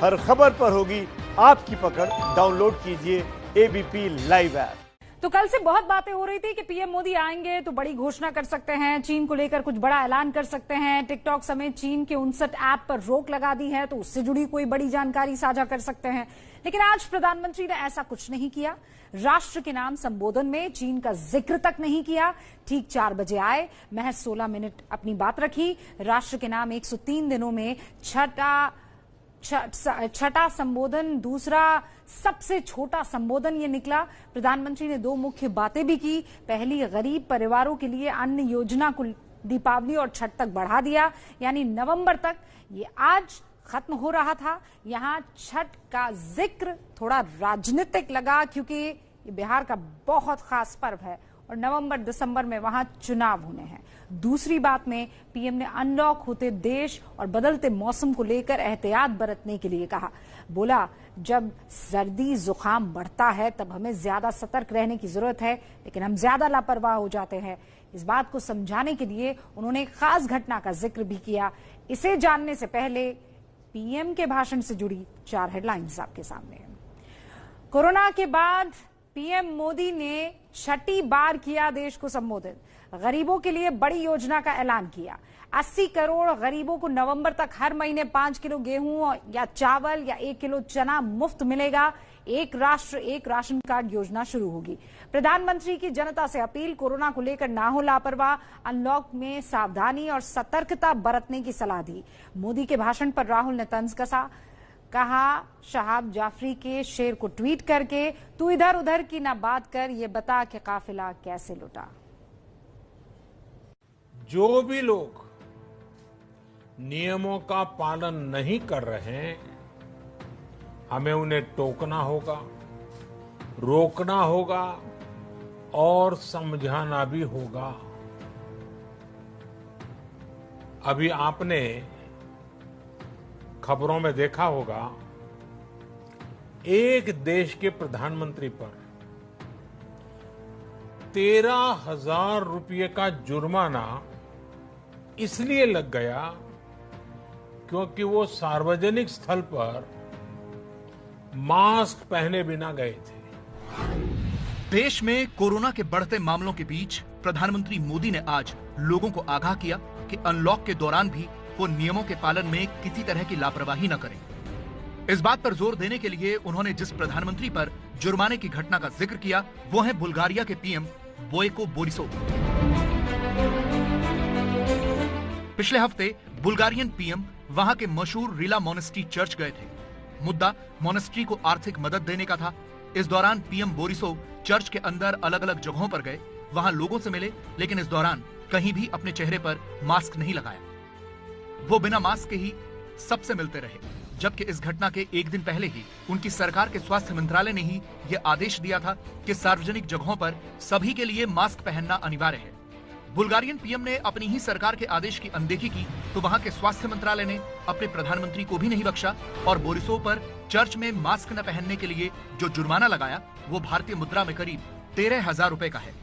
हर खबर पर होगी आपकी पकड़। डाउनलोड कीजिए एबीपी लाइव ऐप। तो कल से बहुत बातें हो रही थी कि पीएम मोदी आएंगे तो बड़ी घोषणा कर सकते हैं, चीन को लेकर कुछ बड़ा ऐलान कर सकते हैं, टिकटॉक समेत चीन के 59 ऐप पर रोक लगा दी है तो उससे जुड़ी कोई बड़ी जानकारी साझा कर सकते हैं। लेकिन आज प्रधानमंत्री ने ऐसा कुछ नहीं किया। राष्ट्र के नाम संबोधन में चीन का जिक्र तक नहीं किया। ठीक 4 बजे आए, महज 16 मिनट अपनी बात रखी। राष्ट्र के नाम 103 दिनों में छठा संबोधन, दूसरा सबसे छोटा संबोधन ये निकला। प्रधानमंत्री ने 2 मुख्य बातें भी की। पहली, गरीब परिवारों के लिए अन्न योजना को दीपावली और छठ तक बढ़ा दिया, यानी नवंबर तक। ये आज खत्म हो रहा था। यहां छठ का जिक्र थोड़ा राजनीतिक लगा क्योंकि ये बिहार का बहुत खास पर्व है और नवंबर दिसंबर में वहां चुनाव होने हैं। दूसरी बात में पीएम ने अनलॉक होते देश और बदलते मौसम को लेकर एहतियात बरतने के लिए कहा। बोला, जब सर्दी जुकाम बढ़ता है तब हमें ज्यादा सतर्क रहने की जरूरत है, लेकिन हम ज्यादा लापरवाह हो जाते हैं। इस बात को समझाने के लिए उन्होंने एक खास घटना का जिक्र भी किया। इसे जानने से पहले पीएम के भाषण से जुड़ी 4 हेडलाइंस आपके सामने। कोरोना के बाद पीएम मोदी ने छठी बार किया देश को संबोधित। गरीबों के लिए बड़ी योजना का ऐलान किया। 80 करोड़ गरीबों को नवंबर तक हर महीने 5 किलो गेहूं या चावल या 1 किलो चना मुफ्त मिलेगा। एक राष्ट्र एक राशन कार्ड योजना शुरू होगी। प्रधानमंत्री की जनता से अपील, कोरोना को लेकर ना हो लापरवाह, अनलॉक में सावधानी और सतर्कता बरतने की सलाह दी। मोदी के भाषण पर राहुल ने तंज कसा। कहा, शहाब जाफरी के शेर को ट्वीट करके, तू इधर उधर की ना बात कर, ये बता कि काफिला कैसे लुटा। जो भी लोग नियमों का पालन नहीं कर रहे हैं, हमें उन्हें टोकना होगा, रोकना होगा और समझाना भी होगा। अभी आपने खबरों में देखा होगा, एक देश के प्रधानमंत्री पर 13,000 रुपये का जुर्माना इसलिए लग गया क्योंकि वो सार्वजनिक स्थल पर मास्क पहने बिना गए थे। देश में कोरोना के बढ़ते मामलों के बीच प्रधानमंत्री मोदी ने आज लोगों को आगाह किया कि अनलॉक के दौरान भी वो नियमों के पालन में किसी तरह की लापरवाही न करें। इस बात पर जोर देने के लिए उन्होंने जिस प्रधानमंत्री पर जुर्माने की घटना का जिक्र किया वो है बुल्गारिया के पीएम बोयको बोरिसोव। पिछले हफ्ते बुल्गारियन पीएम वहां के मशहूर रिला मोनेस्ट्री चर्च गए थे। मुद्दा मोनेस्ट्री को आर्थिक मदद देने का था। इस दौरान पीएम बोरिसोव चर्च के अंदर अलग अलग जगहों पर गए, वहां लोगों से मिले, लेकिन इस दौरान कहीं भी अपने चेहरे पर मास्क नहीं लगाया। वो बिना मास्क के ही सबसे मिलते रहे, जबकि इस घटना के एक दिन पहले ही उनकी सरकार के स्वास्थ्य मंत्रालय ने ही यह आदेश दिया था कि सार्वजनिक जगहों पर सभी के लिए मास्क पहनना अनिवार्य है। बुल्गारियन पीएम ने अपनी ही सरकार के आदेश की अनदेखी की तो वहां के स्वास्थ्य मंत्रालय ने अपने प्रधानमंत्री को भी नहीं बख्शा और बोरिसोव पर चर्च में मास्क न पहनने के लिए जो जुर्माना लगाया वो भारतीय मुद्रा में करीब 13,000 रुपए का है।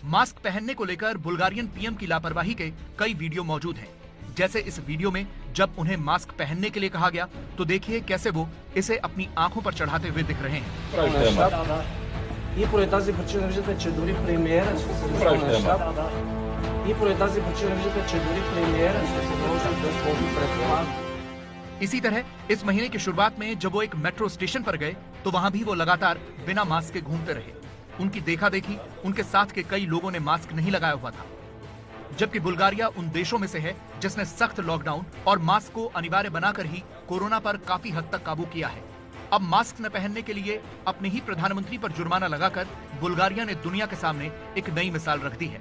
मास्क पहनने को लेकर बुल्गारियन पीएम की लापरवाही के कई वीडियो मौजूद हैं। जैसे इस वीडियो में जब उन्हें मास्क पहनने के लिए कहा गया तो देखिए कैसे वो इसे अपनी आंखों पर चढ़ाते हुए दिख रहे हैं। И поради тази причина виждате, че дори премиера ще се върне на щаб. И поради тази причина виждате, че дори премиера ще се наложи да сложи предполага. इसी तरह इस महीने की शुरुआत में जब वो एक मेट्रो स्टेशन पर गए तो वहां भी वो लगातार बिना मास्क के घूमते रहे। उनकी देखा देखी उनके साथ के कई लोगों ने मास्क नहीं लगाया हुआ था। जबकि बुल्गारिया उन देशों में से है जिसने सख्त लॉकडाउन और मास्क को अनिवार्य बनाकर ही कोरोना पर काफी हद तक काबू किया है। अब मास्क न पहनने के लिए अपने ही प्रधानमंत्री पर जुर्माना लगाकर बुल्गारिया ने दुनिया के सामने एक नई मिसाल रख दी है।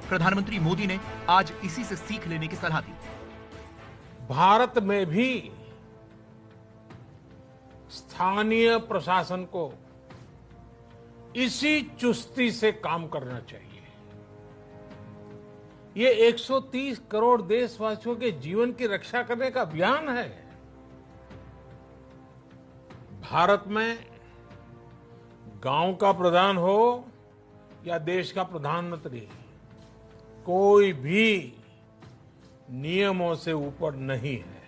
प्रधानमंत्री मोदी ने आज इसी से सीख लेने की सलाह दी। भारत में भी स्थानीय प्रशासन को इसी चुस्ती से काम करना चाहिए। ये 130 करोड़ देशवासियों के जीवन की रक्षा करने का अभियान है। भारत में गांव का प्रधान हो या देश का प्रधानमंत्री, कोई भी नियमों से ऊपर नहीं है।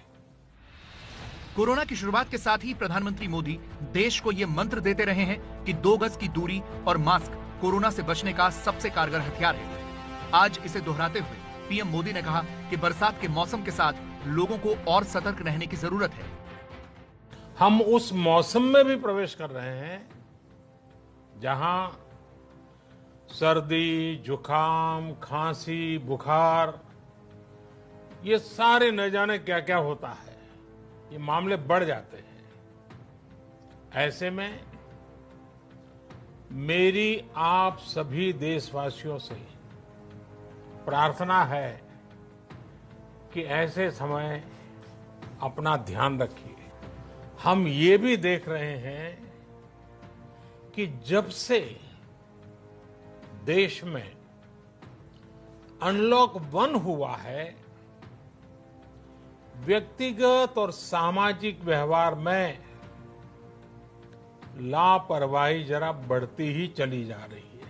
कोरोना की शुरुआत के साथ ही प्रधानमंत्री मोदी देश को ये मंत्र देते रहे हैं कि 2 गज की दूरी और मास्क कोरोना से बचने का सबसे कारगर हथियार है। आज इसे दोहराते हुए पीएम मोदी ने कहा कि बरसात के मौसम के साथ लोगों को और सतर्क रहने की जरूरत है। हम उस मौसम में भी प्रवेश कर रहे हैं जहां सर्दी, जुकाम, खांसी, बुखार, ये सारे न जाने क्या क्या होता है, ये मामले बढ़ जाते हैं। ऐसे में मेरी आप सभी देशवासियों से प्रार्थना है कि ऐसे समय अपना ध्यान रखिए। हम ये भी देख रहे हैं कि जब से देश में अनलॉक 1 हुआ है, व्यक्तिगत और सामाजिक व्यवहार में लापरवाही जरा बढ़ती ही चली जा रही है।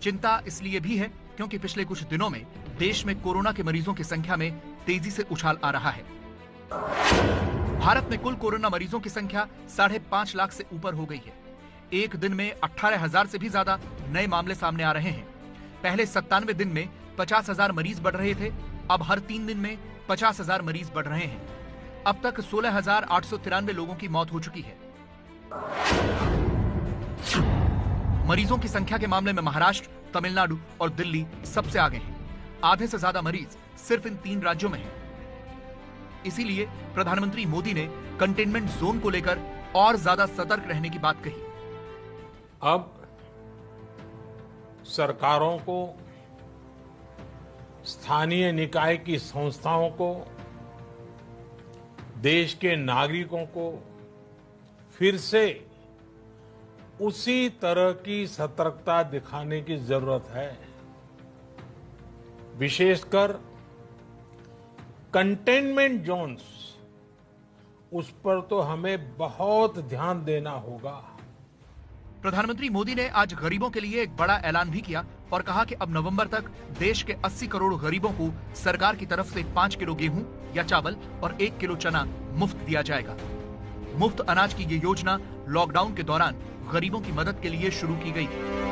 चिंता इसलिए भी है क्योंकि पिछले कुछ दिनों में देश में कोरोना के मरीजों की संख्या में तेजी से उछाल आ रहा है। भारत में कुल कोरोना मरीजों की संख्या 5.5 लाख से ऊपर हो गई है। एक दिन में 18,000 से भी ज्यादा नए मामले सामने आ रहे हैं। पहले 97 दिन में 50,000 मरीज बढ़ रहे थे, अब हर 3 दिन में 50,000 मरीज बढ़ रहे हैं। अब तक 16,893 लोगों की मौत हो चुकी है। मरीजों की संख्या के मामले में महाराष्ट्र, तमिलनाडु और दिल्ली सबसे आगे हैं। आधे से ज्यादा मरीज सिर्फ इन 3 राज्यों में हैं। इसीलिए प्रधानमंत्री मोदी ने कंटेनमेंट जोन को लेकर और ज्यादा सतर्क रहने की बात कही। अब सरकारों को, स्थानीय निकाय की संस्थाओं को, देश के नागरिकों को फिर से उसी तरह की सतर्कता दिखाने की जरूरत है। विशेषकर कंटेनमेंट जोन्स, उस पर तो हमें बहुत ध्यान देना होगा। प्रधानमंत्री मोदी ने आज गरीबों के लिए एक बड़ा ऐलान भी किया और कहा कि अब नवंबर तक देश के 80 करोड़ गरीबों को सरकार की तरफ से 5 किलो गेहूं या चावल और 1 किलो चना मुफ्त दिया जाएगा। मुफ्त अनाज की ये योजना लॉकडाउन के दौरान गरीबों की मदद के लिए शुरू की गई थी।